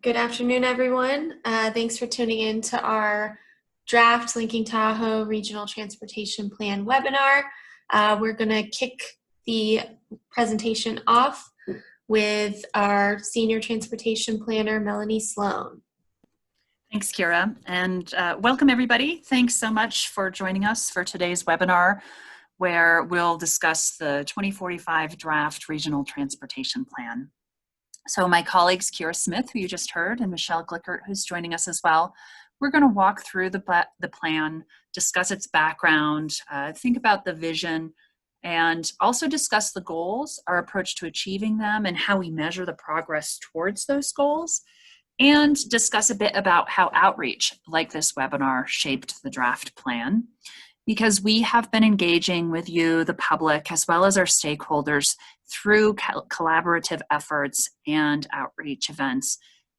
Good afternoon, everyone. Thanks for tuning in to our draft Linking Tahoe Regional Transportation Plan webinar. We're going to kick the presentation off with our Senior Transportation Planner, Melanie Sloan. Thanks, Kira, and welcome everybody. Thanks so much for joining us for today's webinar, where we'll discuss the 2045 Draft Regional Transportation Plan. So my colleagues, Kira Smith, who you just heard, and Michelle Glickert, who's joining us as well, we're going to walk through the plan, discuss its background, think about the vision, and also discuss the goals, our approach to achieving them, and how we measure the progress towards those goals, and discuss a bit about how outreach like this webinar shaped the draft plan, because we have been engaging with you, the public, as well as our stakeholders through collaborative efforts and outreach events,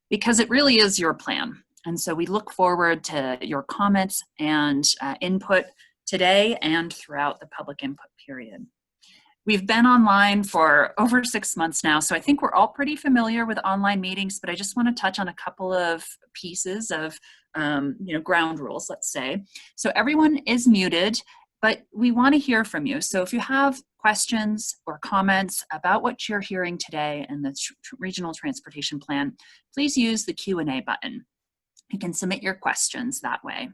because it really is your plan. And so we look forward to your comments and input today and throughout the public input period. We've been online for over 6 months now, so I think we're all pretty familiar with online meetings, but I just want to touch on a couple of pieces of ground rules, let's say. So everyone is muted, but we want to hear from you. So if you have questions or comments about what you're hearing today in the Regional Transportation Plan, please use the Q&A button. You can submit your questions that way.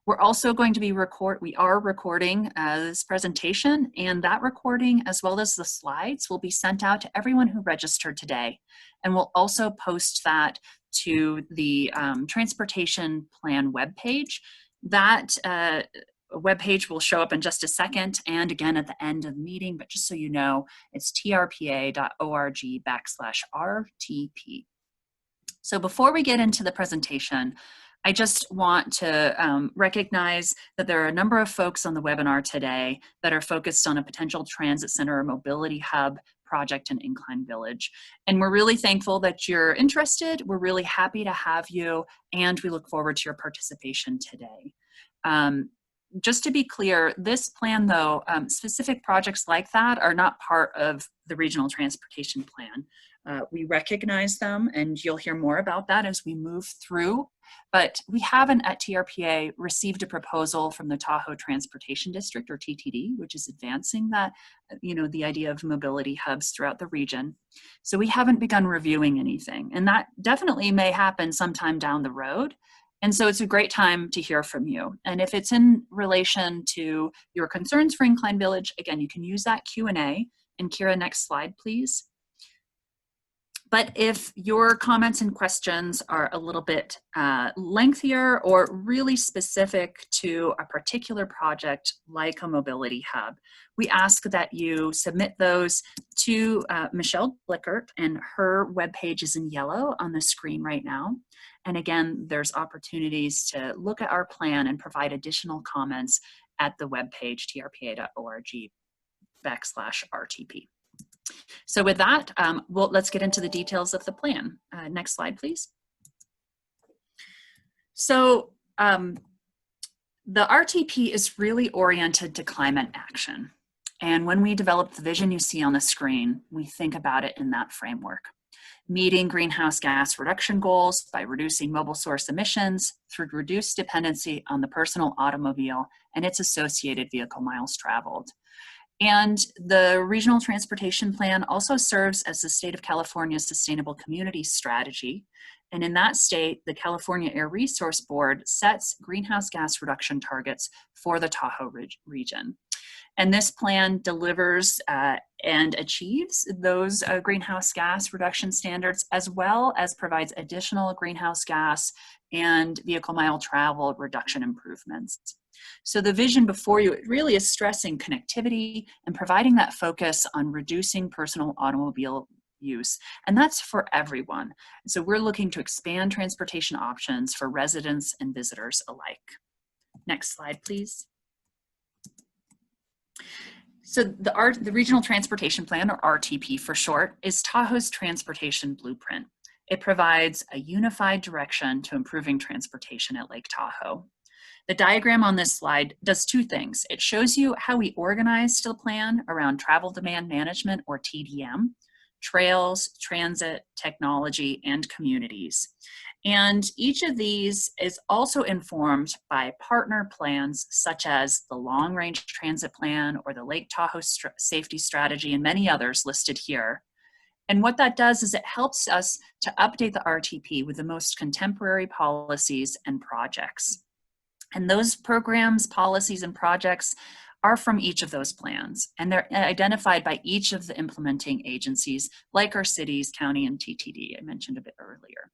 We're also going to be recording this presentation, and that recording, as well as the slides, will be sent out to everyone who registered today. And we'll also post that to the Transportation Plan webpage. That webpage will show up in just a second, and again at the end of the meeting, but just so you know, it's trpa.org/RTP. So before we get into the presentation, I just want to recognize that there are a number of folks on the webinar today that are focused on a potential transit center or mobility hub project in Incline Village. And we're really thankful that you're interested. We're really happy to have you, and we look forward to your participation today. Just to be clear, this plan, though, specific projects like that are not part of the Regional Transportation Plan. We recognize them, and you'll hear more about that as we move through. But we haven't at TRPA received a proposal from the Tahoe Transportation District, or TTD, which is advancing that, the idea of mobility hubs throughout the region. So we haven't begun reviewing anything, and that definitely may happen sometime down the road. And so it's a great time to hear from you. And if it's in relation to your concerns for Incline Village, again, you can use that Q&A. And Kira, next slide, please. But if your comments and questions are a little bit lengthier or really specific to a particular project like a mobility hub, we ask that you submit those to Michelle Glickert, and her webpage is in yellow on the screen right now. And again, there's opportunities to look at our plan and provide additional comments at the webpage, trpa.org/RTP. So with that, let's get into the details of the plan. Next slide, please. So the RTP is really oriented to climate action. And when we develop the vision you see on the screen, we think about it in that framework. Meeting greenhouse gas reduction goals by reducing mobile source emissions through reduced dependency on the personal automobile and its associated vehicle miles traveled. And the Regional Transportation Plan also serves as the state of California's sustainable community strategy. And in that state, the California Air Resource Board sets greenhouse gas reduction targets for the Tahoe region. And this plan delivers and achieves those greenhouse gas reduction standards, as well as provides additional greenhouse gas and vehicle mile travel reduction improvements. So the vision before you, it really is stressing connectivity and providing that focus on reducing personal automobile use. And that's for everyone. So we're looking to expand transportation options for residents and visitors alike. Next slide, please. So the Regional Transportation Plan, or RTP for short, is Tahoe's transportation blueprint. It provides a unified direction to improving transportation at Lake Tahoe. The diagram on this slide does two things. It shows you how we organized the plan around travel demand management, or TDM, trails, transit, technology, and communities. And each of these is also informed by partner plans such as the Long Range Transit Plan or the Lake Tahoe Safety Strategy and many others listed here. And what that does is it helps us to update the RTP with the most contemporary policies and projects. And those programs, policies, and projects are from each of those plans, and they're identified by each of the implementing agencies, like our cities, county, and TTD I mentioned a bit earlier.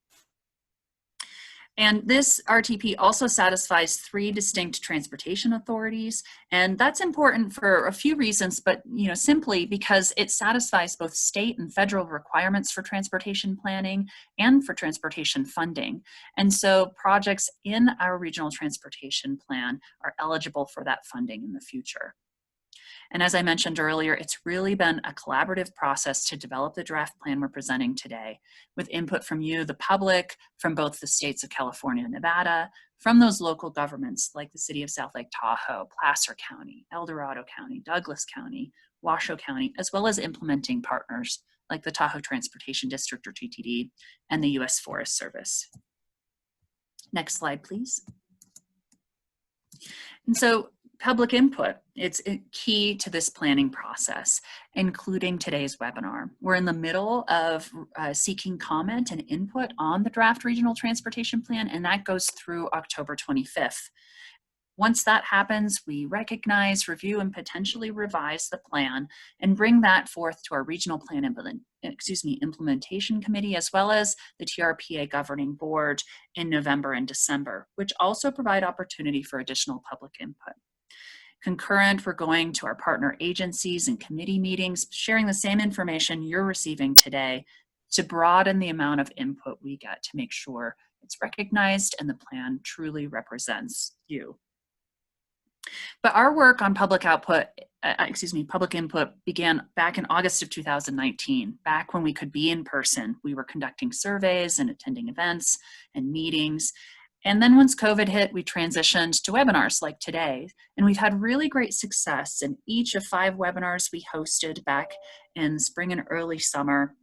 And this RTP also satisfies 3 distinct transportation authorities, and that's important for a few reasons, but simply because it satisfies both state and federal requirements for transportation planning and for transportation funding. And so projects in our regional transportation plan are eligible for that funding in the future. And as I mentioned earlier, it's really been a collaborative process to develop the draft plan we're presenting today, with input from you, the public, from both the states of California and Nevada, from those local governments like the city of South Lake Tahoe, Placer County, El Dorado County, Douglas County, Washoe County, as well as implementing partners like the Tahoe Transportation District or TTD and the U.S. Forest Service. Next slide, please. And so public input, it's key to this planning process, including today's webinar. We're in the middle of seeking comment and input on the draft regional transportation plan, and that goes through October 25th. Once that happens, we recognize, review, and potentially revise the plan and bring that forth to our regional plan implementation committee, as well as the TRPA governing board in November and December, which also provide opportunity for additional public input. Concurrent, we're going to our partner agencies and committee meetings, sharing the same information you're receiving today to broaden the amount of input we get to make sure it's recognized and the plan truly represents you. But our work on public input began back in August of 2019, back when we could be in person. We were conducting surveys and attending events and meetings. And then once COVID hit, we transitioned to webinars like today. And we've had really great success in each of 5 webinars we hosted back in spring and early summer.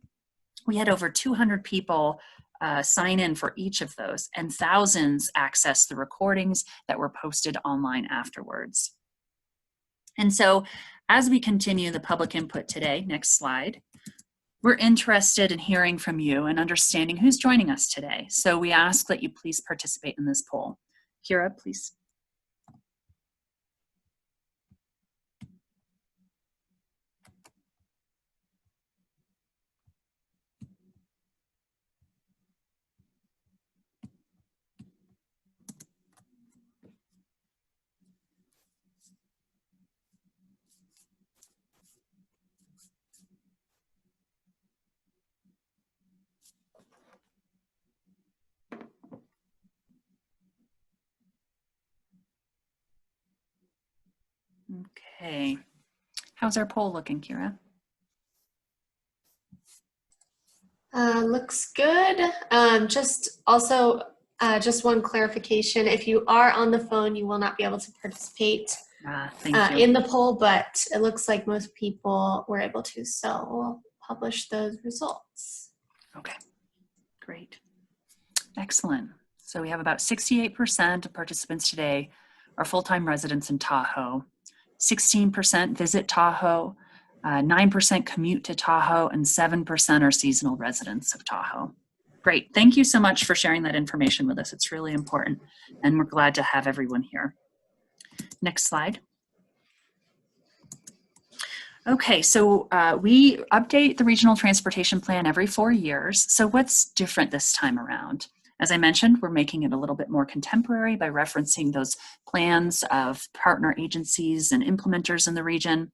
We had over 200 people sign in for each of those, and thousands access the recordings that were posted online afterwards. And so as we continue the public input today, next slide, we're interested in hearing from you and understanding who's joining us today. So we ask that you please participate in this poll. Kira, please. Okay, how's our poll looking, Kira? Looks good. Just one clarification. If you are on the phone, you will not be able to participate in the poll, but it looks like most people were able to, so we'll publish those results. Okay, great. Excellent. So we have about 68% of participants today are full-time residents in Tahoe. 16% visit Tahoe, 9% commute to Tahoe, and 7% are seasonal residents of Tahoe. Great, thank you so much for sharing that information with us. It's really important, and we're glad to have everyone here. Next slide. Okay, so we update the regional transportation plan every 4 years. So what's different this time around? As I mentioned, we're making it a little bit more contemporary by referencing those plans of partner agencies and implementers in the region.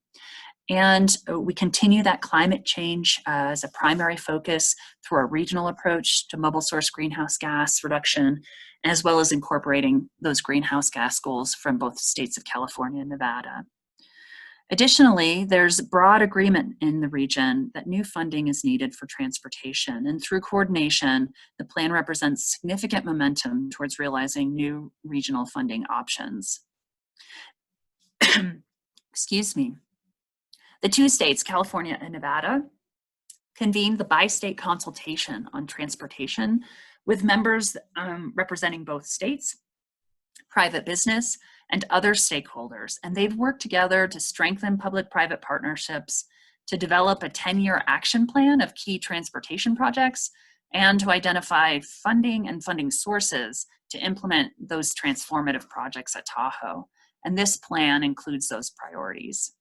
And we continue that climate change as a primary focus through our regional approach to mobile source greenhouse gas reduction, as well as incorporating those greenhouse gas goals from both states of California and Nevada. Additionally, there's broad agreement in the region that new funding is needed for transportation, and through coordination, the plan represents significant momentum towards realizing new regional funding options. Excuse me. The 2 states, California and Nevada, convened the bi-state consultation on transportation with members representing both states, private business, and other stakeholders. And they've worked together to strengthen public-private partnerships, to develop a 10-year action plan of key transportation projects, and to identify funding and funding sources to implement those transformative projects at Tahoe. And this plan includes those priorities.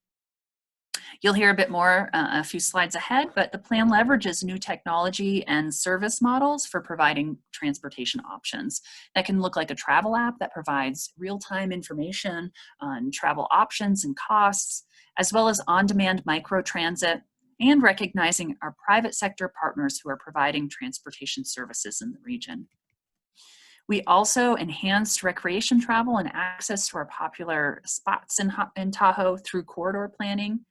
You'll hear a bit more a few slides ahead, but the plan leverages new technology and service models for providing transportation options. That can look like a travel app that provides real-time information on travel options and costs, as well as on-demand microtransit, and recognizing our private sector partners who are providing transportation services in the region. We also enhanced recreation travel and access to our popular spots in Tahoe through corridor planning.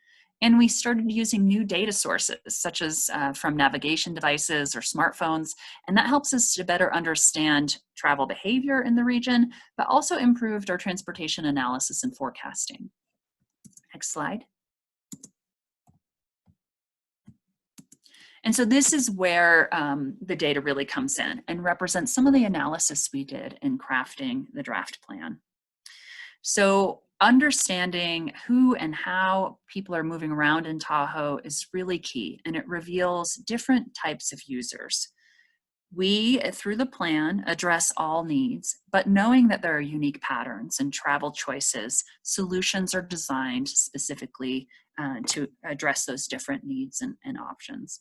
And we started using new data sources, such as from navigation devices or smartphones. And that helps us to better understand travel behavior in the region, but also improved our transportation analysis and forecasting. Next slide. And so this is where the data really comes in and represents some of the analysis we did in crafting the draft plan. So understanding who and how people are moving around in Tahoe is really key, and it reveals different types of users. We, through the plan, address all needs, but knowing that there are unique patterns and travel choices, solutions are designed specifically to address those different needs and options.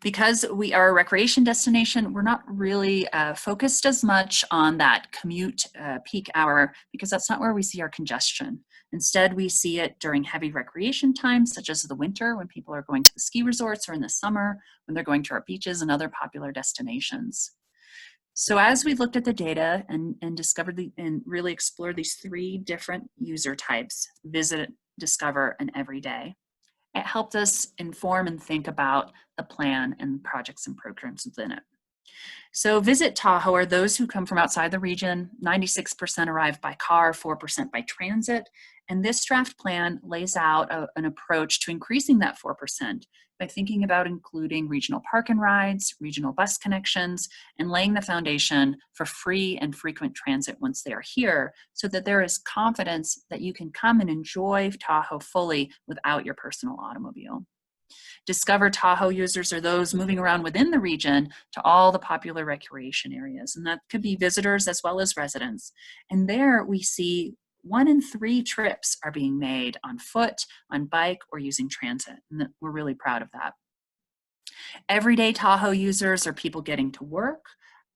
Because we are a recreation destination, we're not really focused as much on that commute peak hour, because that's not where we see our congestion. Instead, we see it during heavy recreation times, such as the winter when people are going to the ski resorts, or in the summer when they're going to our beaches and other popular destinations. So as we looked at the data and discovered and really explored these three different user types: visit, discover, and everyday, it helped us inform and think about the plan and projects and programs within it. So Visit Tahoe are those who come from outside the region. 96% arrive by car, 4% by transit. And this draft plan lays out an approach to increasing that 4% by thinking about including regional park and rides, regional bus connections, and laying the foundation for free and frequent transit once they are here, so that there is confidence that you can come and enjoy Tahoe fully without your personal automobile. Discover Tahoe users are those moving around within the region to all the popular recreation areas, and that could be visitors as well as residents. And there we see 1 in 3 trips are being made on foot, on bike, or using transit, and we're really proud of that. Everyday Tahoe users are people getting to work,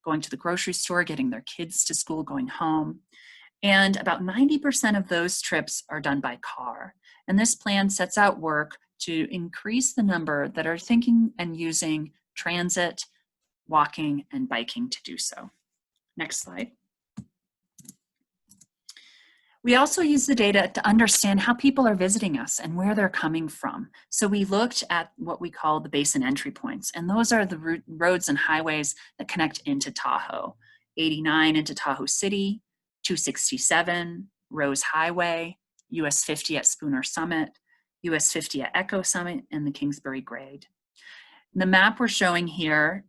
going to the grocery store, getting their kids to school, going home. And about 90% of those trips are done by car. And this plan sets out work to increase the number that are thinking and using transit, walking, and biking to do so. Next slide. We also use the data to understand how people are visiting us and where they're coming from. So we looked at what we call the basin entry points, and those are the roads and highways that connect into Tahoe. 89 into Tahoe City, 267, Rose Highway, US 50 at Spooner Summit, US 50 at Echo Summit, and the Kingsbury Grade. The map we're showing here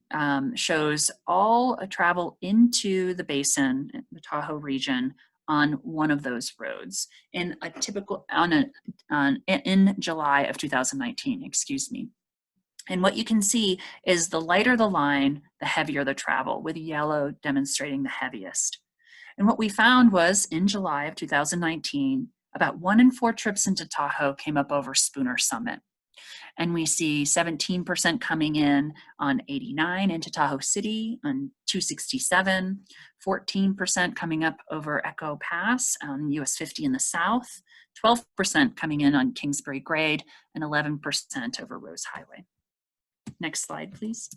shows all travel into the basin, the Tahoe region, on one of those roads in a typical in July of 2019, excuse me. And what you can see is the lighter the line, the heavier the travel, with yellow demonstrating the heaviest. And what we found was in July of 2019, about 1 in 4 trips into Tahoe came up over Spooner Summit. And we see 17% coming in on 89 into Tahoe City, on 267, 14% coming up over Echo Pass on US 50 in the south, 12% coming in on Kingsbury Grade, and 11% over Rose Highway. Next slide, please.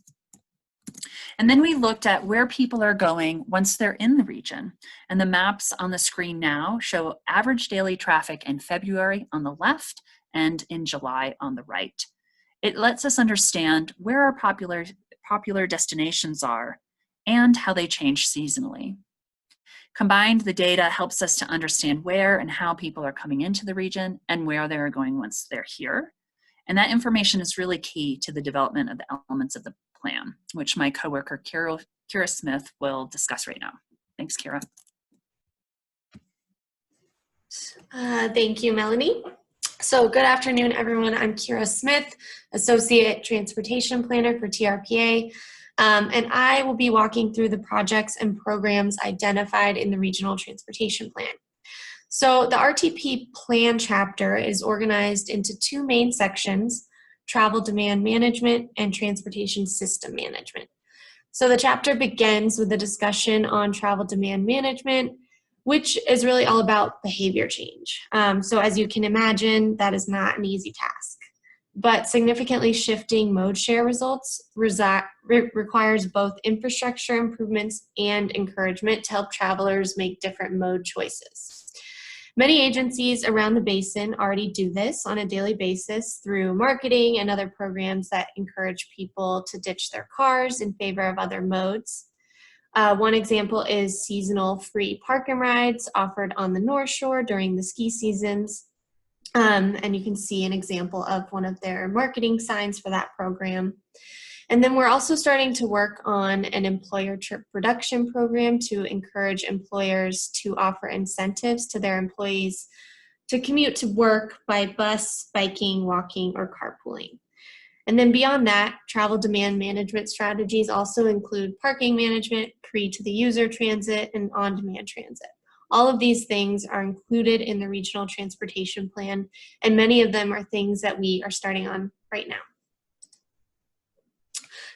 And then we looked at where people are going once they're in the region. And the maps on the screen now show average daily traffic in February on the left and in July on the right. It lets us understand where our popular destinations are and how they change seasonally. Combined, the data helps us to understand where and how people are coming into the region and where they're going once they're here. And that information is really key to the development of the elements of the plan, which my coworker Kira Smith will discuss right now. Thanks, Kira. Thank you, Melanie. So good afternoon, everyone. I'm Kira Smith, Associate Transportation Planner for TRPA, and I will be walking through the projects and programs identified in the Regional Transportation Plan. So the RTP Plan chapter is organized into two main sections: Travel Demand Management and Transportation System Management. So the chapter begins with a discussion on travel demand management, which is really all about behavior change. So as you can imagine, that is not an easy task. But significantly shifting mode share results requires both infrastructure improvements and encouragement to help travelers make different mode choices. Many agencies around the basin already do this on a daily basis through marketing and other programs that encourage people to ditch their cars in favor of other modes. One example is seasonal free park and rides offered on the North Shore during the ski seasons. And you can see an example of one of their marketing signs for that program. And then we're also starting to work on an employer trip reduction program to encourage employers to offer incentives to their employees to commute to work by bus, biking, walking, or carpooling. And then beyond that, travel demand management strategies also include parking management, free-to-the-user transit, and on-demand transit. All of these things are included in the Regional Transportation Plan, and many of them are things that we are starting on right now.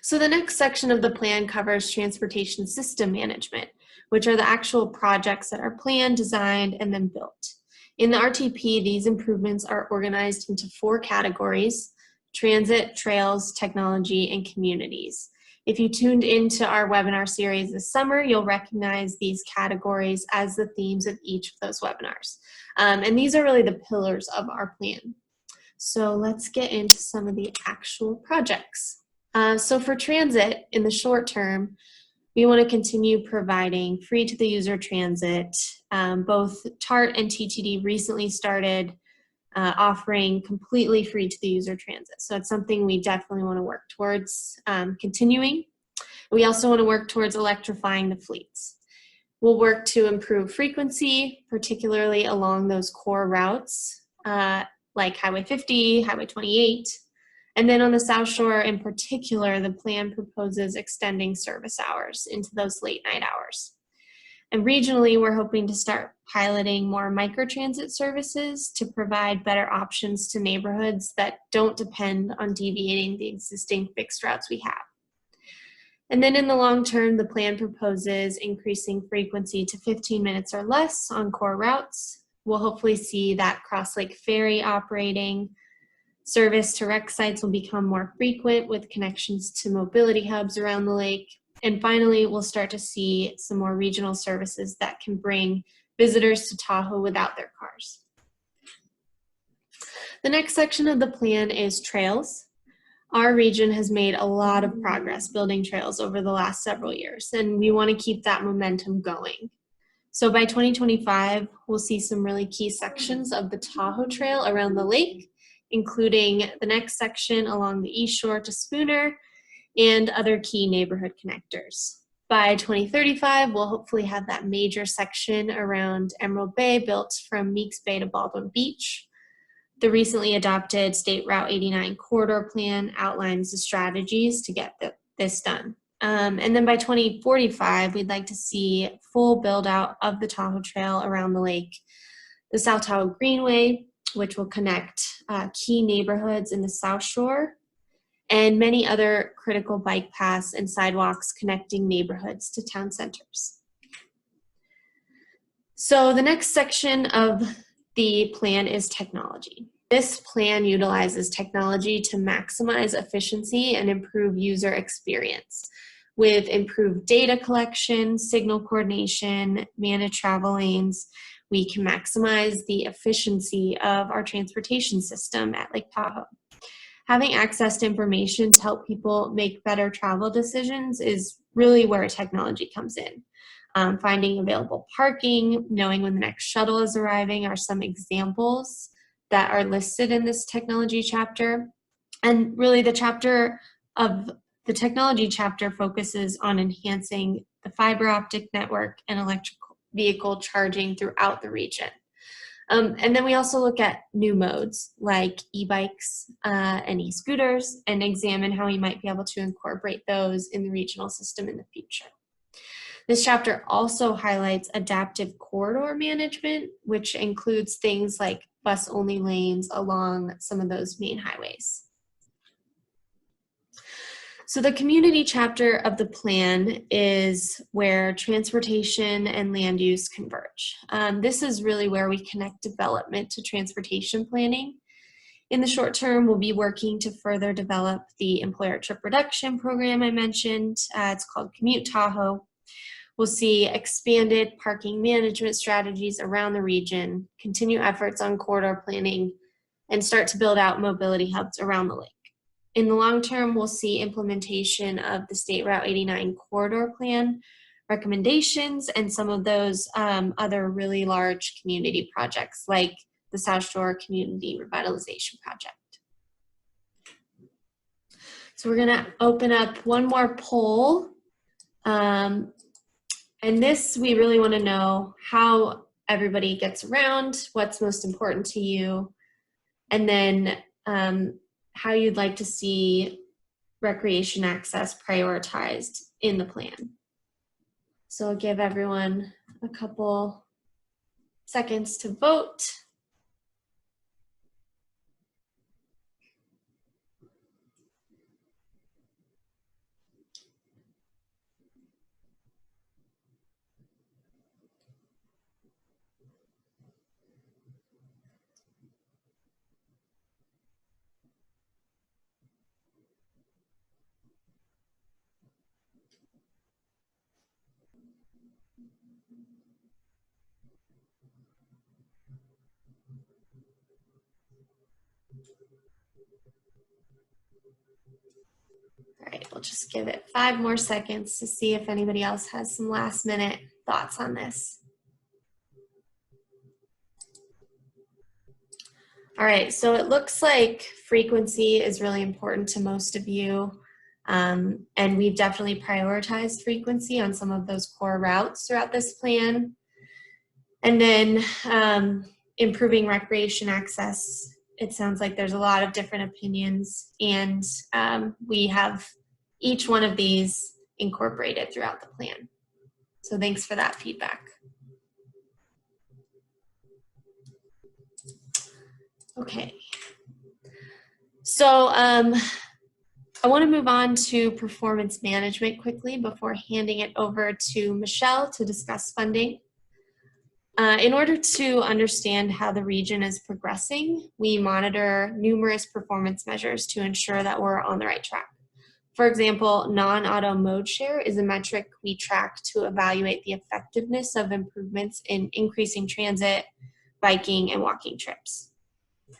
So the next section of the plan covers transportation system management, which are the actual projects that are planned, designed, and then built. In the RTP, these improvements are organized into 4 categories: transit, trails, technology, and communities. If you tuned into our webinar series this summer, you'll recognize these categories as the themes of each of those webinars. And these are really the pillars of our plan. So let's get into some of the actual projects. So for transit, in the short term, we want to continue providing free-to-the-user transit. Both TART and TTD recently started offering completely free-to-the-user transit. So it's something we definitely want to work towards continuing. We also want to work towards electrifying the fleets. We'll work to improve frequency, particularly along those core routes like Highway 50, Highway 28. And then on the South Shore in particular, the plan proposes extending service hours into those late night hours. And regionally, we're hoping to start piloting more microtransit services to provide better options to neighborhoods that don't depend on deviating the existing fixed routes we have. And then in the long term, the plan proposes increasing frequency to 15 minutes or less on core routes. We'll hopefully see that Cross Lake Ferry operating. Service to rec sites will become more frequent with connections to mobility hubs around the lake. And finally, we'll start to see some more regional services that can bring visitors to Tahoe without their cars. The next section of the plan is trails. Our region has made a lot of progress building trails over the last several years, and we want to keep that momentum going. So by 2025, we'll see some really key sections of the Tahoe Trail around the lake, including the next section along the East Shore to Spooner and other key neighborhood connectors. By 2035, we'll hopefully have that major section around Emerald Bay built from Meeks Bay to Baldwin Beach. The recently adopted State Route 89 corridor plan outlines the strategies to get this done. And then by 2045, we'd like to see full build out of the Tahoe Trail around the lake, the South Tahoe Greenway, which will connect key neighborhoods in the South Shore, and many other critical bike paths and sidewalks connecting neighborhoods to town centers. So the next section of the plan is technology. This plan utilizes technology to maximize efficiency and improve user experience. With improved data collection, signal coordination, managed travel lanes, we can maximize the efficiency of our transportation system at Lake Tahoe. Having access to information to help people make better travel decisions is really where technology comes in. Finding available parking, knowing when the next shuttle is arriving are some examples that are listed in this technology chapter. And really the technology chapter focuses on enhancing the fiber optic network and electric vehicle charging throughout the region. And then we also look at new modes like e-bikes and e-scooters and examine how we might be able to incorporate those in the regional system in the future. This chapter also highlights adaptive corridor management, which includes things like bus-only lanes along some of those main highways. So the community chapter of the plan is where transportation and land use converge. This is really where we connect development to transportation planning. In the short term, we'll be working to further develop the employer trip reduction program I mentioned. It's called Commute Tahoe. We'll see expanded parking management strategies around the region, continue efforts on corridor planning, and start to build out mobility hubs around the lake. In the long term, we'll see implementation of the State Route 89 corridor plan recommendations and some of those other really large community projects like the South Shore Community Revitalization Project. So we're gonna open up one more poll. And this, we really wanna know how everybody gets around, what's most important to you, and then how you'd like to see recreation access prioritized in the plan. So I'll give everyone a couple seconds to vote. All right, we'll just give it 5 more seconds to see if anybody else has some last minute thoughts on this. All right, so it looks like frequency is really important to most of you. And we've definitely prioritized frequency on some of those core routes throughout this plan. And then improving recreation access. It sounds like there's a lot of different opinions, and we have each one of these incorporated throughout the plan. So thanks for that feedback. Okay. So I want to move on to performance management quickly before handing it over to Michelle to discuss funding. In order to understand how the region is progressing, we monitor numerous performance measures to ensure that we're on the right track. For example, non-auto mode share is a metric we track to evaluate the effectiveness of improvements in increasing transit, biking, and walking trips.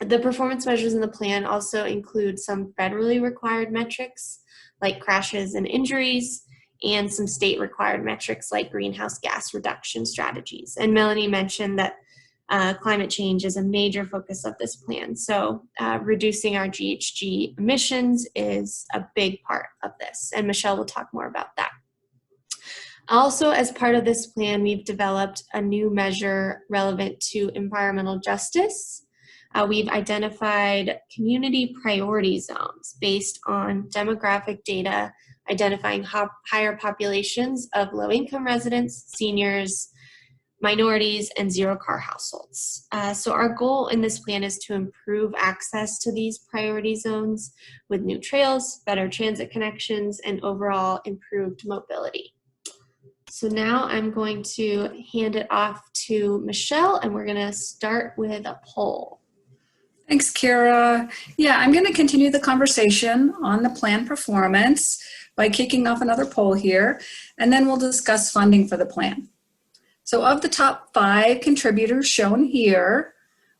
The performance measures in the plan also include some federally required metrics like crashes and injuries, and some state required metrics like greenhouse gas reduction strategies. And Melanie mentioned that climate change is a major focus of this plan. So reducing our GHG emissions is a big part of this. And Michelle will talk more about that. Also, as part of this plan, we've developed a new measure relevant to environmental justice. We've identified community priority zones based on demographic data, identifying higher populations of low-income residents, seniors, minorities, and zero-car households. So our goal in this plan is to improve access to these priority zones with new trails, better transit connections, and overall improved mobility. So now I'm going to hand it off to Michelle, and we're going to start with a poll. Thanks, Kira. Yeah, I'm going to continue the conversation on the plan performance by kicking off another poll here, and then we'll discuss funding for the plan. So of the top 5 contributors shown here,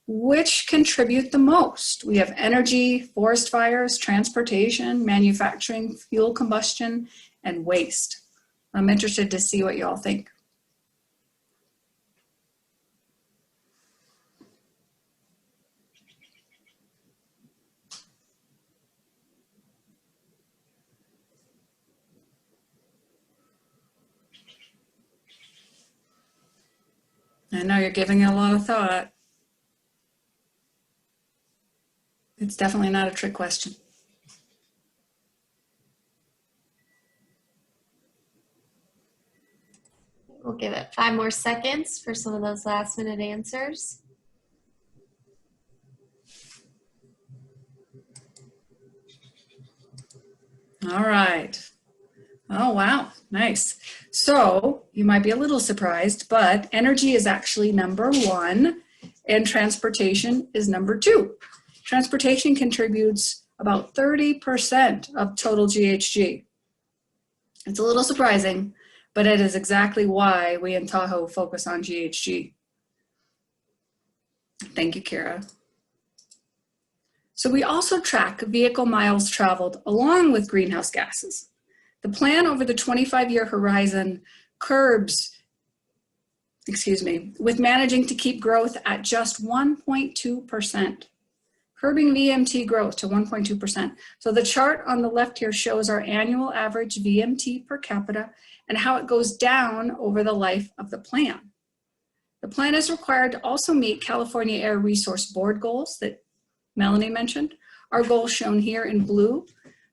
which contribute the most? We have energy, forest fires, transportation, manufacturing, fuel combustion, and waste. I'm interested to see what you all think. I know you're giving it a lot of thought. It's definitely not a trick question. We'll give it 5 more seconds for some of those last minute answers. All right. Oh, wow. Nice. So you might be a little surprised, but energy is actually number 1 and transportation is number 2. Transportation contributes about 30% of total GHG. It's a little surprising, but it is exactly why we in Tahoe focus on GHG. Thank you, Kira. So we also track vehicle miles traveled along with greenhouse gases. The plan over the 25-year horizon curbs, with managing to keep growth at just 1.2%. Curbing VMT growth to 1.2%. So the chart on the left here shows our annual average VMT per capita and how it goes down over the life of the plan. The plan is required to also meet California Air Resource Board goals that Melanie mentioned. Our goals shown here in blue: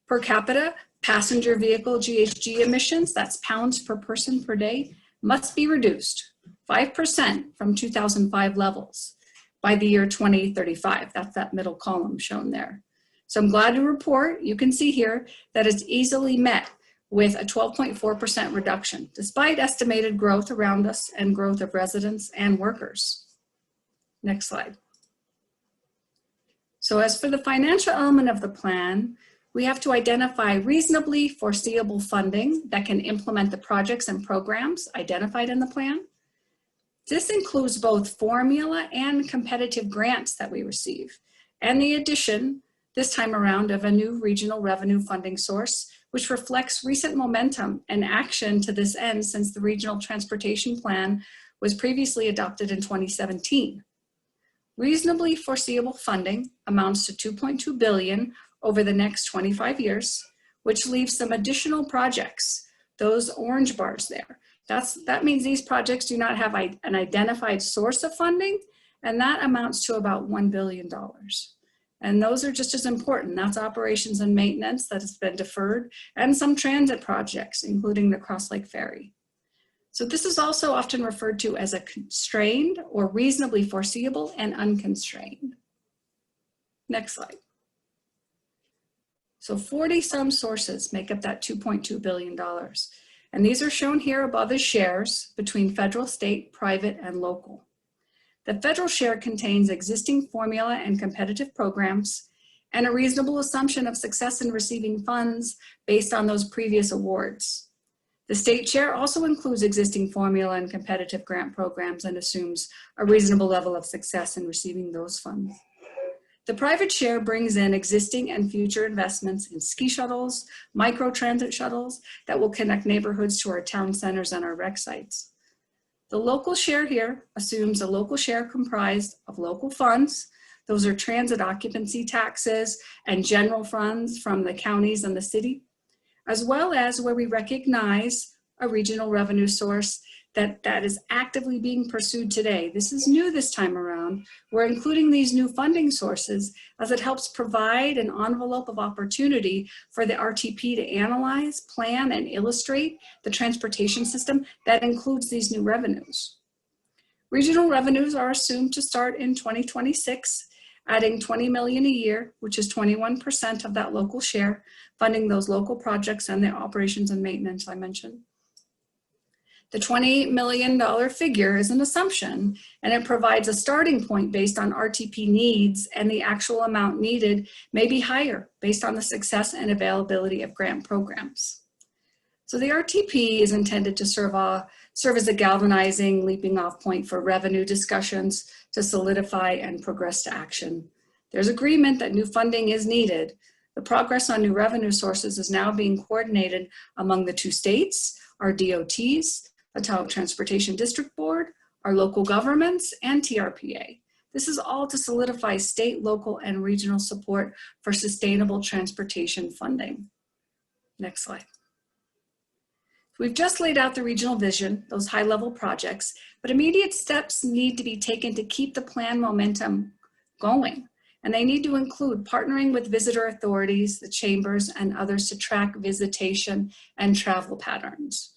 per capita, passenger vehicle GHG emissions, that's pounds per person per day, must be reduced 5% from 2005 levels by the year 2035. That's that middle column shown there. So I'm glad to report, you can see here, that it's easily met with a 12.4% reduction, despite estimated growth around us and growth of residents and workers. Next slide. So as for the financial element of the plan, we have to identify reasonably foreseeable funding that can implement the projects and programs identified in the plan. This includes both formula and competitive grants that we receive, and the addition, this time around, of a new regional revenue funding source, which reflects recent momentum and action to this end since the Regional Transportation Plan was previously adopted in 2017. Reasonably foreseeable funding amounts to $2.2 billion over the next 25 years, which leaves some additional projects, those orange bars there. That means these projects do not have an identified source of funding, and that amounts to about $1 billion. And those are just as important. That's operations and maintenance that has been deferred, and some transit projects, including the Cross Lake Ferry. So this is also often referred to as a constrained or reasonably foreseeable and unconstrained. Next slide. So 40-some sources make up that $2.2 billion. And these are shown here above as shares between federal, state, private, and local. The federal share contains existing formula and competitive programs and a reasonable assumption of success in receiving funds based on those previous awards. The state share also includes existing formula and competitive grant programs and assumes a reasonable level of success in receiving those funds. The private share brings in existing and future investments in ski shuttles, micro-transit shuttles that will connect neighborhoods to our town centers and our rec sites. The local share here assumes a local share comprised of local funds. Those are transit occupancy taxes and general funds from the counties and the city, as well as where we recognize a regional revenue source that is actively being pursued today. This is new this time around. We're including these new funding sources as it helps provide an envelope of opportunity for the RTP to analyze, plan, and illustrate the transportation system that includes these new revenues. Regional revenues are assumed to start in 2026, adding $20 million a year, which is 21% of that local share, funding those local projects and the operations and maintenance I mentioned. The $20 million figure is an assumption, and it provides a starting point based on RTP needs, and the actual amount needed may be higher based on the success and availability of grant programs. So the RTP is intended to serve as a galvanizing leaping off point for revenue discussions to solidify and progress to action. There's agreement that new funding is needed. The progress on new revenue sources is now being coordinated among the 2 states, our DOTs, the Tahoe Transportation District Board, our local governments, and TRPA. This is all to solidify state, local, and regional support for sustainable transportation funding. Next slide. We've just laid out the regional vision, those high-level projects, but immediate steps need to be taken to keep the plan momentum going. And they need to include partnering with visitor authorities, the chambers, and others to track visitation and travel patterns.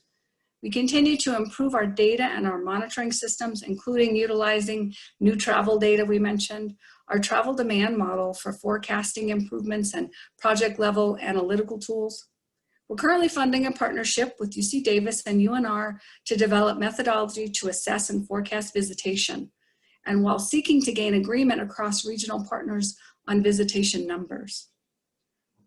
We continue to improve our data and our monitoring systems, including utilizing new travel data we mentioned, our travel demand model for forecasting improvements and project-level analytical tools. We're currently funding a partnership with UC Davis and UNR to develop methodology to assess and forecast visitation, and while seeking to gain agreement across regional partners on visitation numbers.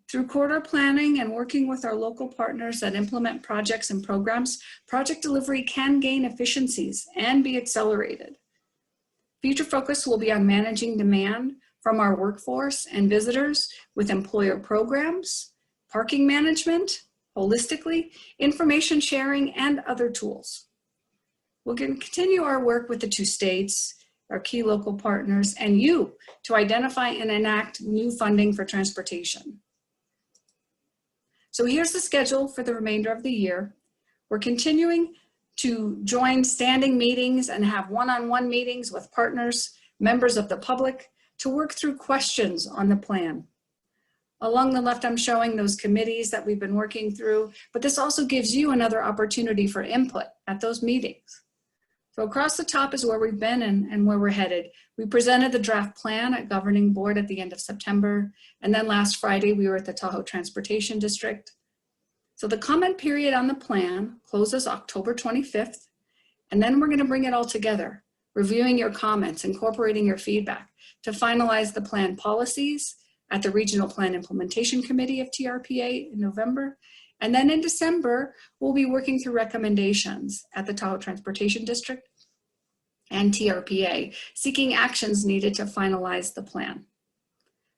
Through corridor planning and working with our local partners that implement projects and programs, project delivery can gain efficiencies and be accelerated. Future focus will be on managing demand from our workforce and visitors with employer programs, parking management, holistically, information sharing, and other tools. We'll continue our work with the 2 states, our key local partners, and you to identify and enact new funding for transportation. So here's the schedule for the remainder of the year. We're continuing to join standing meetings and have one-on-one meetings with partners, members of the public, to work through questions on the plan. Along the left, I'm showing those committees that we've been working through, but this also gives you another opportunity for input at those meetings. So across the top is where we've been and where we're headed. We presented the draft plan at Governing Board at the end of September, and then last Friday we were at the Tahoe Transportation District. So the comment period on the plan closes October 25th, and then we're going to bring it all together, reviewing your comments, incorporating your feedback to finalize the plan policies at the Regional Plan Implementation Committee of TRPA in November. And then in December, we'll be working through recommendations at the Tahoe Transportation District and TRPA, seeking actions needed to finalize the plan.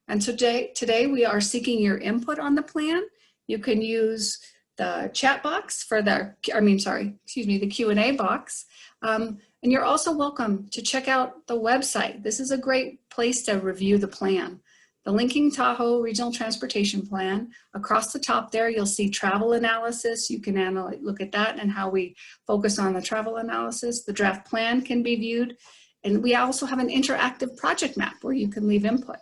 And so today we are seeking your input on the plan. You can use the chat box for the Q&A box. And you're also welcome to check out the website. This is a great place to review the plan. The Linking Tahoe Regional Transportation Plan. Across the top there, you'll see travel analysis. You can look at that and how we focus on the travel analysis. The draft plan can be viewed. And we also have an interactive project map where you can leave input.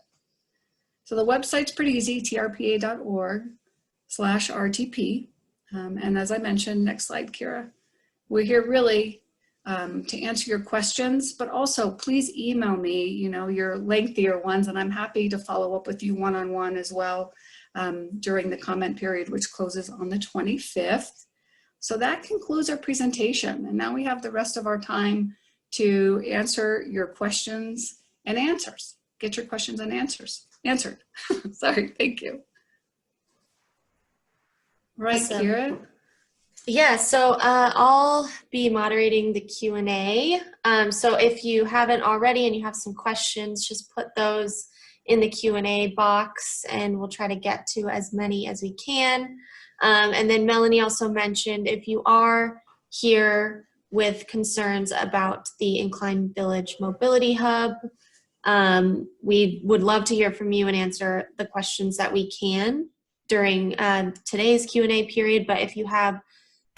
So the website's pretty easy, trpa.org/RTP. And as I mentioned, next slide, Kira. We're here really to answer your questions, but also please email me, your lengthier ones, and I'm happy to follow up with you one-on-one as well during the comment period, which closes on the 25th. So that concludes our presentation, and now we have the rest of our time to answer your questions and answers. Get your questions and answers answered. Sorry, thank you. Right, Awesome. Kira? Yeah, so I'll be moderating the Q&A. So if you haven't already and you have some questions, just put those in the Q&A box and we'll try to get to as many as we can. And then Melanie also mentioned if you are here with concerns about the Incline Village Mobility Hub, we would love to hear from you and answer the questions that we can during today's Q&A period. But if you have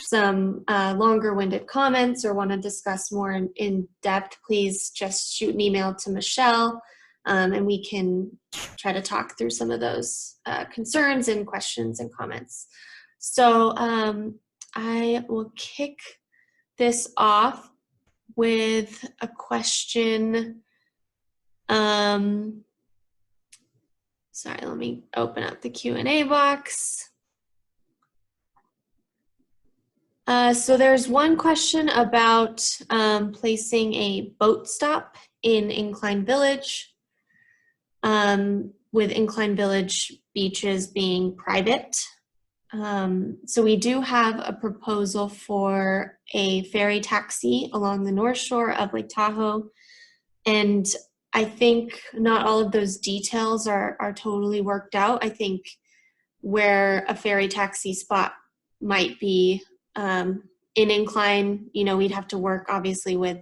some longer-winded comments or want to discuss more in depth, please just shoot an email to Michelle and we can try to talk through some of those concerns and questions and comments. So I will kick this off with a question. Sorry, let me open up the Q&A box. So there's one question about placing a boat stop in Incline Village, with Incline Village beaches being private. So we do have a proposal for a ferry taxi along the north shore of Lake Tahoe, and I think not all of those details are totally worked out. I think where a ferry taxi spot might be in Incline, we'd have to work obviously with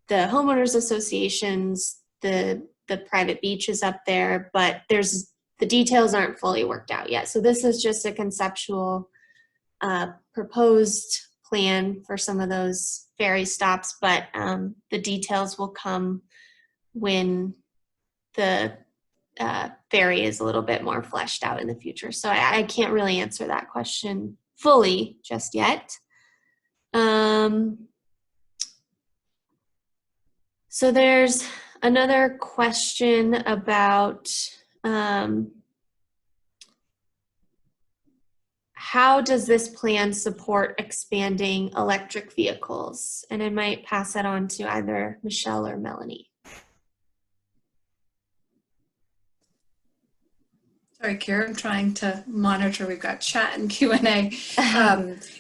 the homeowners associations, the private beaches up there, but the details aren't fully worked out yet. So this is just a conceptual proposed plan for some of those ferry stops, but the details will come when the ferry is a little bit more fleshed out in the future. So I can't really answer that question fully just yet. So there's another question about how does this plan support expanding electric vehicles? And I might pass that on to either Michelle or Melanie. Sorry, Kara, I'm trying to monitor. We've got chat and Q&A.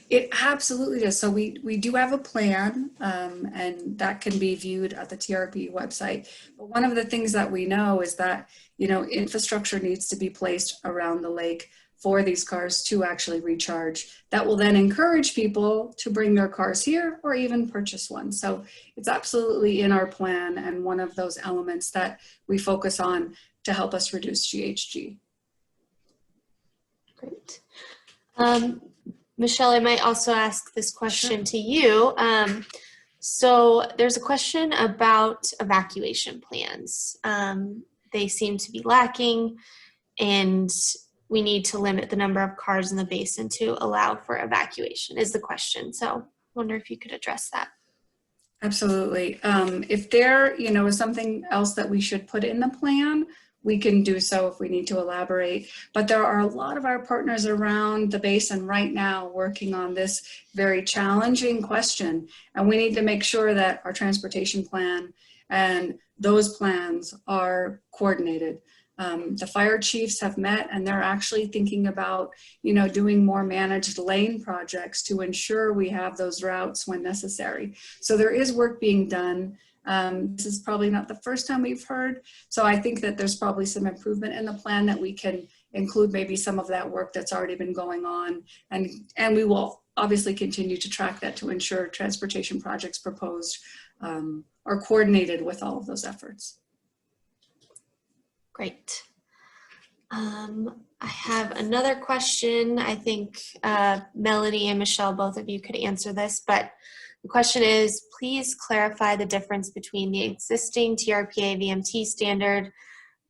It absolutely does. So we do have a plan, and that can be viewed at the TRP website. But one of the things that we know is that, you know, infrastructure needs to be placed around the lake for these cars to actually recharge. That will then encourage people to bring their cars here or even purchase one. So it's absolutely in our plan and one of those elements that we focus on to help us reduce GHG. Great. Michelle, I might also ask this question to you. So there's a question about evacuation plans. They seem to be lacking, and we need to limit the number of cars in the basin to allow for evacuation is the question. So I wonder if you could address that. Absolutely. If there, you know, is something else that we should put in the plan, we can do so if we need to elaborate. But there are a lot of our partners around the basin right now working on this very challenging question. And we need to make sure that our transportation plan and those plans are coordinated. The fire chiefs have met and they're actually thinking about, you know, doing more managed lane projects to ensure we have those routes when necessary. So there is work being done. This is probably not the first time we've heard. So I think that there's probably some improvement in the plan that we can include maybe some of that work that's already been going on. And we will obviously continue to track that to ensure transportation projects proposed are coordinated with all of those efforts. Great. I have another question. I think Melanie and Michelle, both of you could answer this, but the question is, please clarify the difference between the existing TRPA VMT standard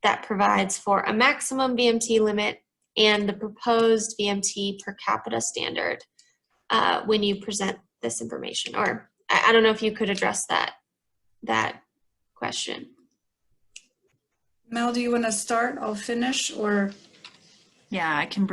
that provides for a maximum VMT limit and the proposed VMT per capita standard when you present this information. Or I don't know if you could address that question. Mel, do you want to start? I'll finish, or? Yeah, I can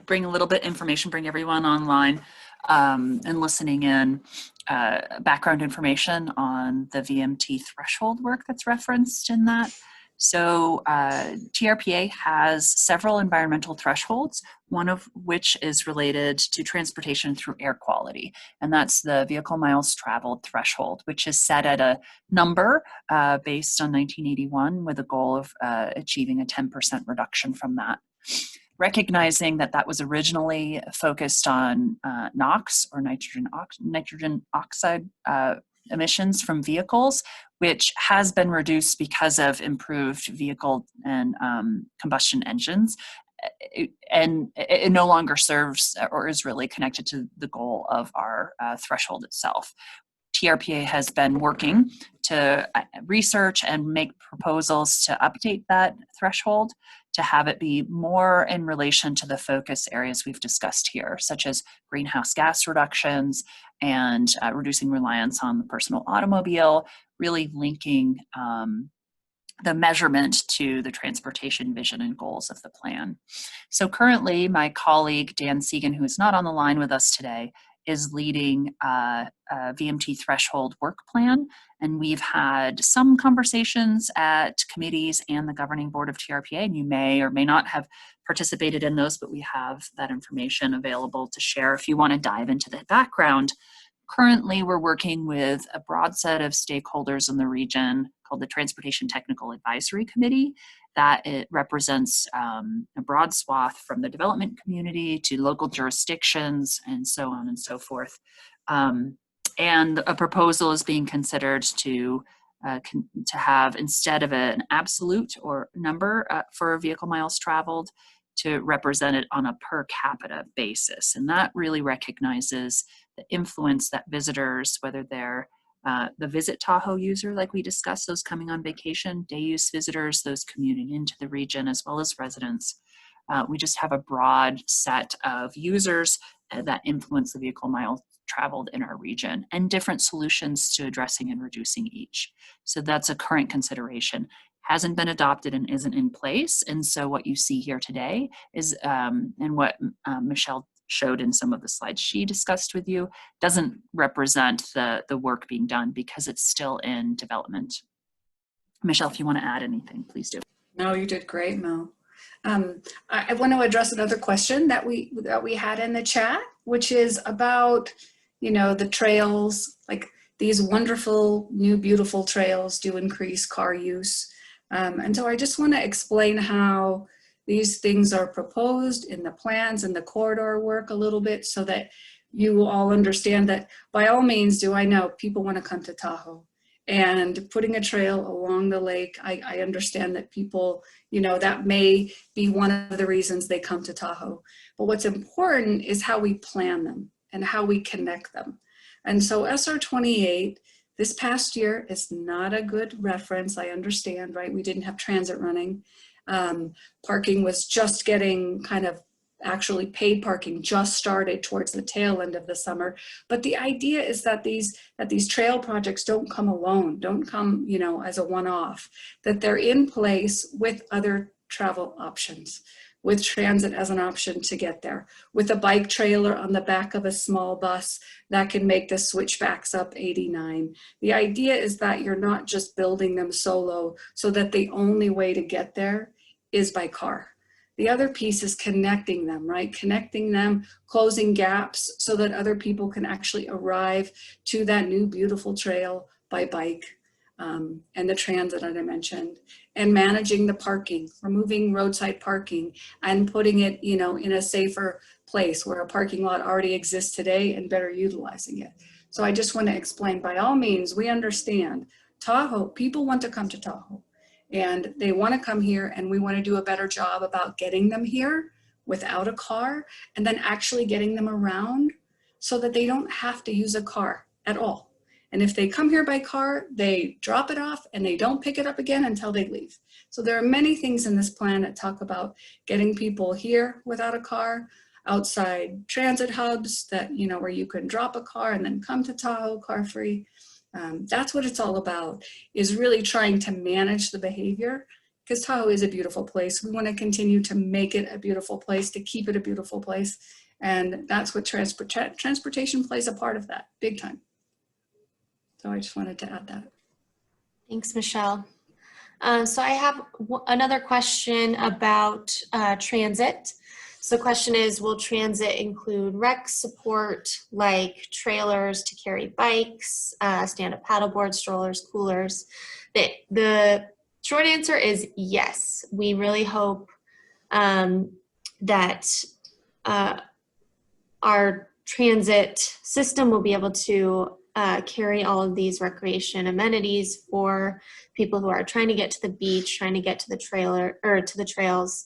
bring a little bit information, bring everyone online and listening in background information on the VMT threshold work that's referenced in that. So TRPA has several environmental thresholds, one of which is related to transportation through air quality, and that's the vehicle miles traveled threshold, which is set at a number based on 1981 with a goal of achieving a 10% reduction from that. Recognizing that that was originally focused on NOx, or nitrogen oxide emissions from vehicles, which has been reduced because of improved vehicle and combustion engines. And it no longer serves or is really connected to the goal of our threshold itself. TRPA has been working to research and make proposals to update that threshold to have it be more in relation to the focus areas we've discussed here, such as greenhouse gas reductions and reducing reliance on the personal automobile, really linking the measurement to the transportation vision and goals of the plan. So currently, my colleague, Dan Segan, who is not on the line with us today, is leading a VMT threshold work plan. And we've had some conversations at committees and the governing board of TRPA, and you may or may not have participated in those, but we have that information available to share if you want to dive into the background. Currently, we're working with a broad set of stakeholders in the region called the Transportation Technical Advisory Committee. That it represents a broad swath from the development community to local jurisdictions and so on and so forth. And a proposal is being considered to have, instead of an absolute or number for vehicle miles traveled, to represent it on a per capita basis. And that really recognizes the influence that visitors, whether they're the Visit Tahoe user, like we discussed, those coming on vacation, day use visitors, those commuting into the region, as well as residents. We just have a broad set of users that influence the vehicle miles traveled in our region, and different solutions to addressing and reducing each. So that's a current consideration. Hasn't been adopted and isn't in place. And so what you see here today is, and what Michelle showed in some of the slides she discussed with you, doesn't represent the work being done because it's still in development. Michelle, if you want to add anything, please do. No, you did great, Mel. I want to address another question that we had in the chat, which is about, you know, the trails. Like, these wonderful new beautiful trails do increase car use, and so I just want to explain how these things are proposed in the plans and the corridor work a little bit, so that you all understand that by all means, do I know people want to come to Tahoe. And putting a trail along the lake, I understand that people, you know, that may be one of the reasons they come to Tahoe. But what's important is how we plan them and how we connect them. And so SR 28, this past year is not a good reference, I understand, right? We didn't have transit running. Parking was just getting kind of, actually paid parking just started towards the tail end of the summer. But the idea is that these trail projects don't come alone, don't come, you know, as a one-off, that they're in place with other travel options, with transit as an option to get there, with a bike trailer on the back of a small bus that can make the switchbacks up 89. The idea is that you're not just building them solo so that the only way to get there is by car. The other piece is connecting them, right? Connecting them, closing gaps so that other people can actually arrive to that new beautiful trail by bike, and the transit that I mentioned, and managing the parking, removing roadside parking and putting it, you know, in a safer place where a parking lot already exists today and better utilizing it. So I just want to explain, by all means, we understand Tahoe, people want to come to Tahoe. And they want to come here, and we want to do a better job about getting them here without a car, and then actually getting them around so that they don't have to use a car at all. And if they come here by car, they drop it off and they don't pick it up again until they leave. So there are many things in this plan that talk about getting people here without a car, outside transit hubs that, you know, where you can drop a car and then come to Tahoe car free. That's what it's all about, is really trying to manage the behavior, because Tahoe is a beautiful place. We want to continue to make it a beautiful place, to keep it a beautiful place. And that's what transportation plays a part of that, big time. So I just wanted to add that. Thanks, Michelle. So I have another question about transit. So the question is, will transit include rec support like trailers to carry bikes, stand-up paddleboard, strollers, coolers? The short answer is yes. We really hope that our transit system will be able to carry all of these recreation amenities for people who are trying to get to the beach, trying to get to the trailer or to the trails.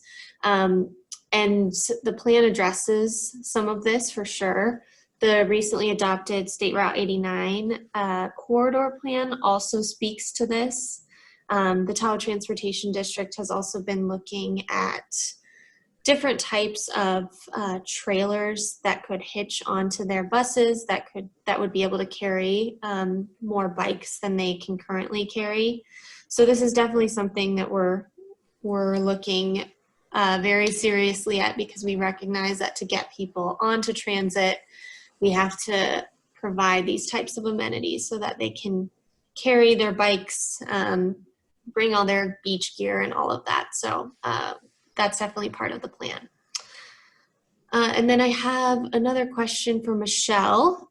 And the plan addresses some of this for sure. The recently adopted State Route 89 corridor plan also speaks to this. The Tahoe Transportation District has also been looking at different types of trailers that could hitch onto their buses that would be able to carry more bikes than they can currently carry. So this is definitely something that we're looking very seriously at, because we recognize that to get people onto transit, we have to provide these types of amenities so that they can carry their bikes, bring all their beach gear and all of that. So that's definitely part of the plan. And then I have another question for Michelle.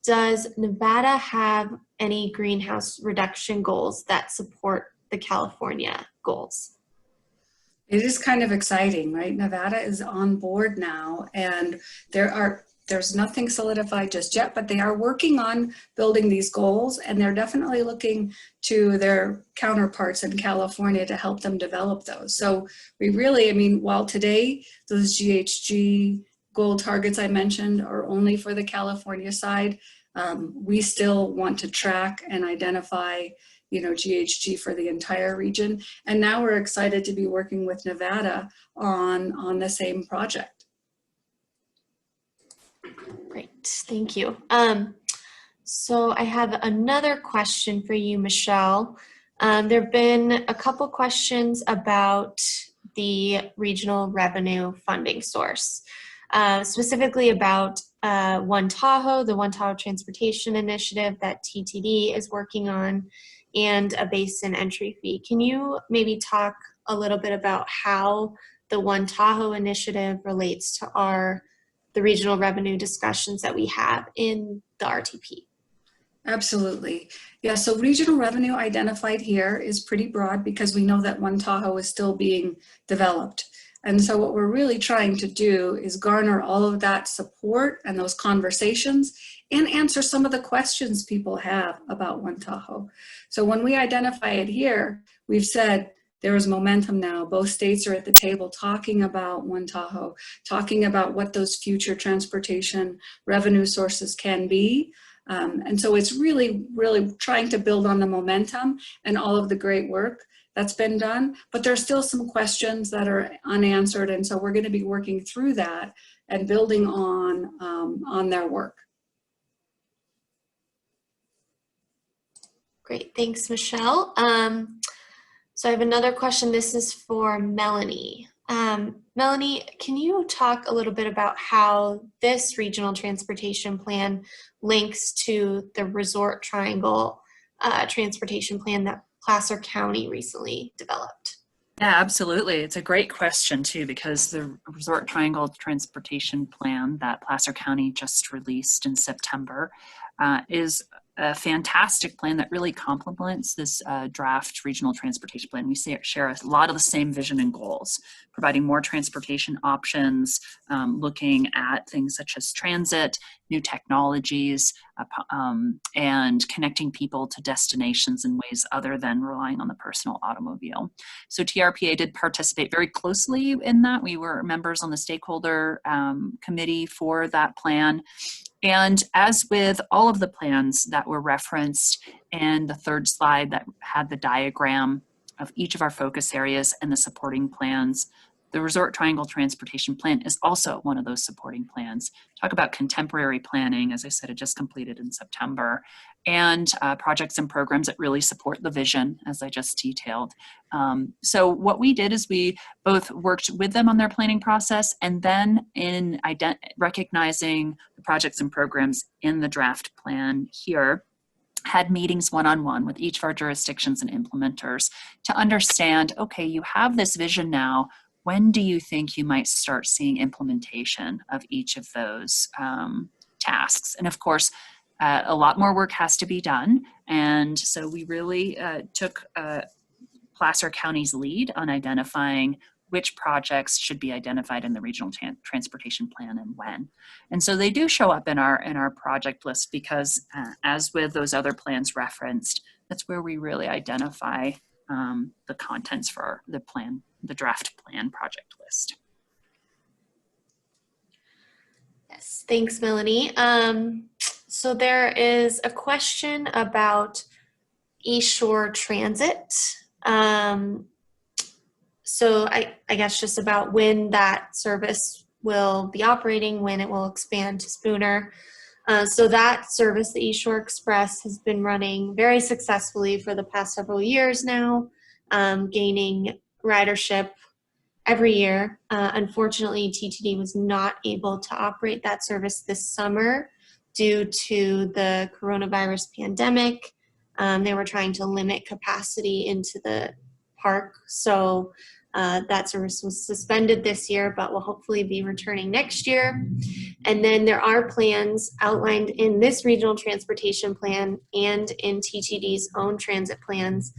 Does Nevada have any greenhouse reduction goals that support the California goals? It is kind of exciting, right? Nevada is on board now, and there are There's nothing solidified just yet, but they are working on building these goals, and they're definitely looking to their counterparts in California to help them develop those. So we really, I mean, while today those GHG goal targets I mentioned are only for the California side, we still want to track and identify, you know, GHG for the entire region. And now we're excited to be working with Nevada on the same project. Great, thank you. So I have another question for you, Michelle. There have been a couple questions about the regional revenue funding source, specifically about One Tahoe, the One Tahoe Transportation Initiative that TTD is working on, and a basin entry fee. Can you maybe talk a little bit about how the One Tahoe initiative relates to the regional revenue discussions that we have in the RTP? Absolutely. Yeah, so regional revenue identified here is pretty broad because we know that One Tahoe is still being developed. And so what we're really trying to do is garner all of that support and those conversations and answer some of the questions people have about One Tahoe. So when we identify it here, we've said there is momentum now. Both states are at the table talking about One Tahoe, talking about what those future transportation revenue sources can be. And so it's really, really trying to build on the momentum and all of the great work that's been done, but there's still some questions that are unanswered. And so we're going to be working through that and building on their work. Great, thanks, Michelle. So I have another question. This is for Melanie. Melanie, can you talk a little bit about how this regional transportation plan links to the Resort Triangle transportation plan that Placer County recently developed? Yeah, absolutely. It's a great question too, because the Resort Triangle Transportation Plan that Placer County just released in September is a fantastic plan that really complements this draft regional transportation plan. We share a lot of the same vision and goals, providing more transportation options, looking at things such as transit, new technologies, and connecting people to destinations in ways other than relying on the personal automobile. So TRPA did participate very closely in that. We were members on the stakeholder committee for that plan. And as with all of the plans that were referenced in the third slide that had the diagram of each of our focus areas and the supporting plans, the Resort Triangle Transportation Plan is also one of those supporting plans. Talk about contemporary planning, as I said, it just completed in September, and projects and programs that really support the vision, as I just detailed. So what we did is we both worked with them on their planning process, and then in recognizing the projects and programs in the draft plan here, had meetings one-on-one with each of our jurisdictions and implementers to understand, okay, you have this vision now. When do you think you might start seeing implementation of each of those tasks? And of course, a lot more work has to be done. And so we really took Placer County's lead on identifying which projects should be identified in the regional transportation plan and when. And so they do show up in our project list because as with those other plans referenced, that's where we really identify the contents for the plan, the draft plan project list. Yes, thanks, Melanie. So there is a question about East Shore Transit. So I guess just about when that service will be operating, when it will expand to Spooner. So that service, the East Shore Express, has been running very successfully for the past several years now, gaining ridership every year. Unfortunately, TTD was not able to operate that service this summer due to the coronavirus pandemic. They were trying to limit capacity into the park. So that service was suspended this year, but will hopefully be returning next year. And then there are plans outlined in this regional transportation plan and in TTD's own transit plans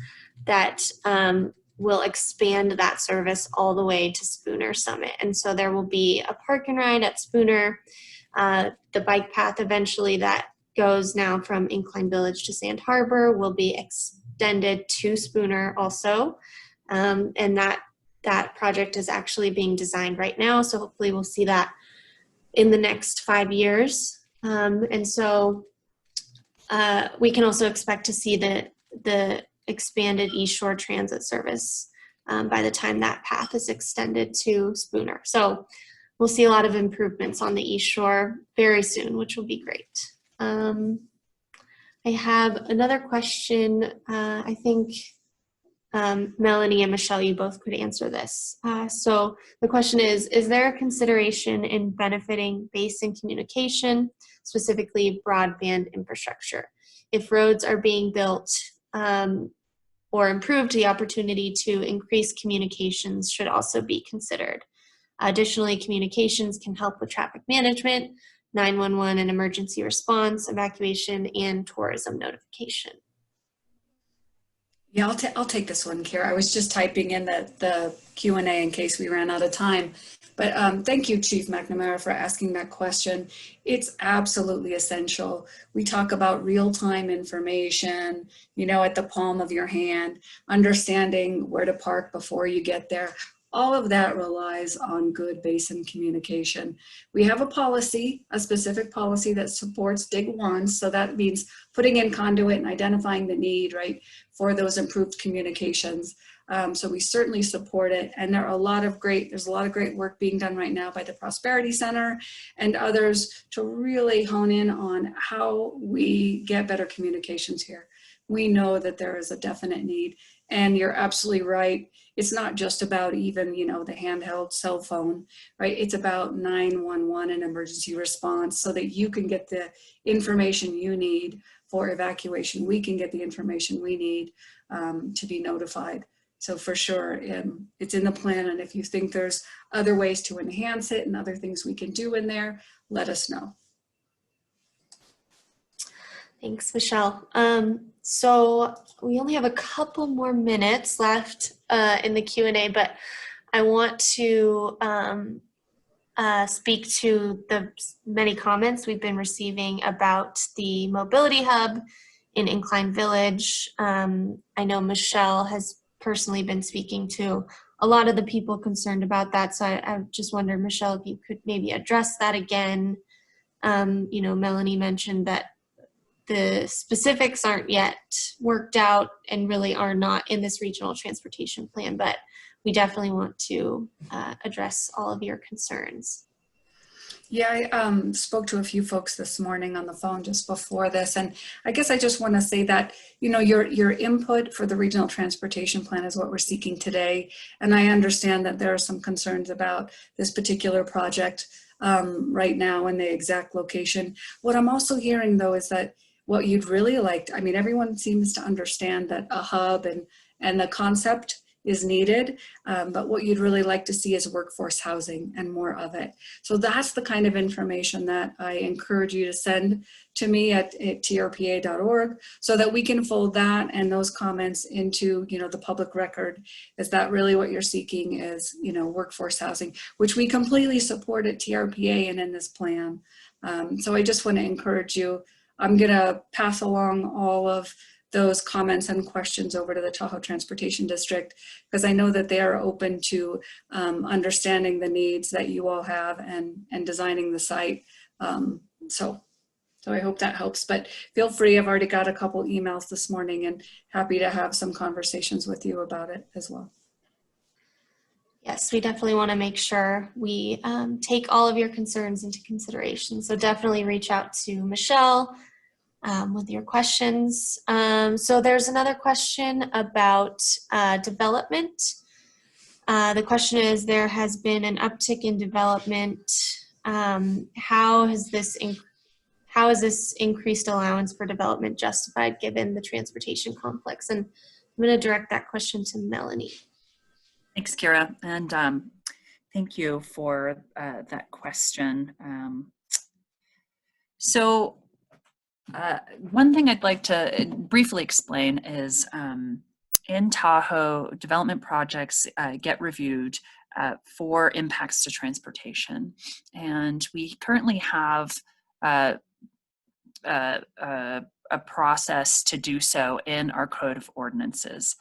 that will expand that service all the way to Spooner Summit. And so there will be a park and ride at Spooner The bike path eventually that goes now from Incline Village to Sand Harbor will be extended to Spooner also. And that project is actually being designed right now. So hopefully we'll see that in the next 5 years. And so we can also expect to see the expanded East Shore Transit service by the time that path is extended to Spooner. So we'll see a lot of improvements on the East Shore very soon, which will be great. I have another question. I think Melanie and Michelle, you both could answer this. So the question is there a consideration in benefiting basin communication, specifically broadband infrastructure? If roads are being built or improved, the opportunity to increase communications should also be considered. Additionally, communications can help with traffic management, 911 and emergency response, evacuation, and tourism notification. Yeah, I'll take this one, Kira. I was just typing in the Q&A in case we ran out of time. But thank you, Chief McNamara, for asking that question. It's absolutely essential. We talk about real-time information, at the palm of your hand, understanding where to park before you get there. All of that relies on good basin communication. We have a policy, a specific policy that supports dig once. So that means putting in conduit and identifying the need, right, for those improved communications. So we certainly support it. And there's a lot of great work being done right now by the Prosperity Center and others to really hone in on how we get better communications here. We know that there is a definite need, and you're absolutely right. It's not just about even, the handheld cell phone, right? It's about 911 and emergency response so that you can get the information you need for evacuation. We can get the information we need to be notified. So for sure, it's in the plan. And if you think there's other ways to enhance it and other things we can do in there, let us know. Thanks, Michelle. So we only have a couple more minutes left in the Q&A, but I want to speak to the many comments we've been receiving about the mobility hub in Incline Village. I know Michelle has personally been speaking to a lot of the people concerned about that. So I just wonder, Michelle, if you could maybe address that again. Melanie mentioned that the specifics aren't yet worked out and really are not in this regional transportation plan, but we definitely want to address all of your concerns. Yeah, I spoke to a few folks this morning on the phone just before this, and I guess I just want to say that, your input for the regional transportation plan is what we're seeking today, and I understand that there are some concerns about this particular project right now and the exact location. What I'm also hearing, though, is that what you'd really like, everyone seems to understand that a hub and the concept is needed, but what you'd really like to see is workforce housing and more of it. So that's the kind of information that I encourage you to send to me at trpa.org so that we can fold that and those comments into, the public record. Is that really what you're seeking is, workforce housing, which we completely support at TRPA and in this plan. So I just want to encourage you. I'm going to pass along all of those comments and questions over to the Tahoe Transportation District, because I know that they are open to understanding the needs that you all have and designing the site. So I hope that helps, but feel free. I've already got a couple emails this morning and happy to have some conversations with you about it as well. Yes, we definitely want to make sure we take all of your concerns into consideration. So definitely reach out to Michelle with your questions. So there's another question about development. The question is, there has been an uptick in development. How is this increased allowance for development justified given the transportation complex? And I'm going to direct that question to Melanie. Thanks, Kira, and thank you for that question. One thing I'd like to briefly explain is in Tahoe, development projects get reviewed for impacts to transportation. And we currently have a process to do so in our Code of Ordinances.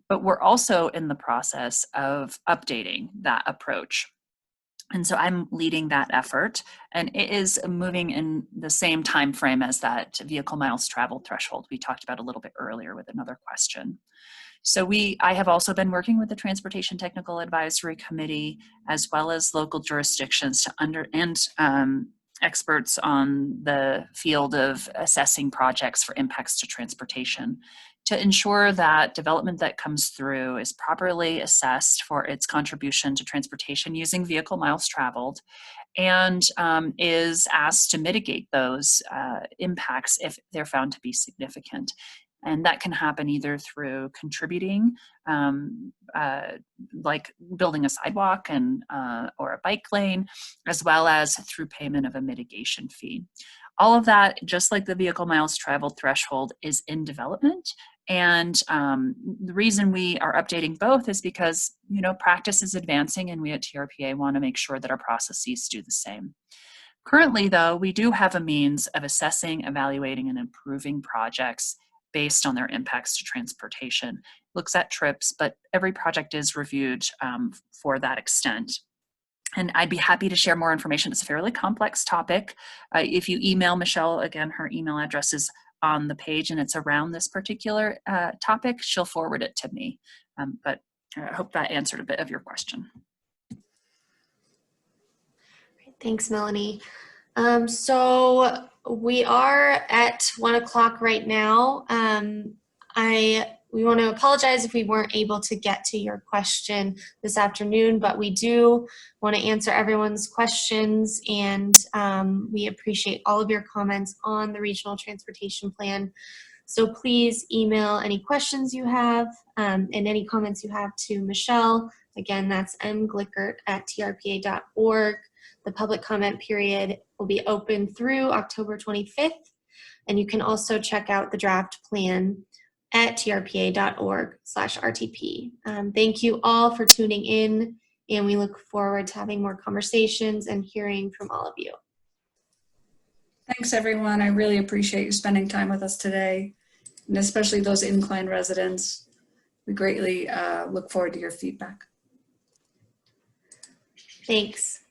But we're also in the process of updating that approach. And so I'm leading that effort, and it is moving in the same time frame as that vehicle miles traveled threshold we talked about a little bit earlier with another question. So I have also been working with the Transportation Technical Advisory Committee, as well as local jurisdictions and experts on the field of assessing projects for impacts to transportation, to ensure that development that comes through is properly assessed for its contribution to transportation using vehicle miles traveled, and is asked to mitigate those impacts if they're found to be significant. And that can happen either through contributing, like building a sidewalk or a bike lane, as well as through payment of a mitigation fee. All of that, just like the vehicle miles traveled threshold, is in development. And the reason we are updating both is because, practice is advancing, and we at TRPA want to make sure that our processes do the same. Currently, though, we do have a means of assessing, evaluating, and improving projects based on their impacts to transportation. Looks at trips, but every project is reviewed for that extent. And I'd be happy to share more information. It's a fairly complex topic. If you email Michelle, again, her email address is on the page, and it's around this particular topic. She'll forward it to me. But I hope that answered a bit of your question. Thanks, Melanie. So we are at 1 o'clock right now. We want to apologize if we weren't able to get to your question this afternoon, but we do want to answer everyone's questions, and we appreciate all of your comments on the Regional Transportation Plan. So please email any questions you have and any comments you have to Michelle. Again, that's mglickert@trpa.org. The public comment period will be open through October 25th, and you can also check out the draft plan at trpa.org/RTP. Thank you all for tuning in, and we look forward to having more conversations and hearing from all of you. Thanks, everyone. I really appreciate you spending time with us today, and especially those incline residents. We greatly look forward to your feedback. Thanks.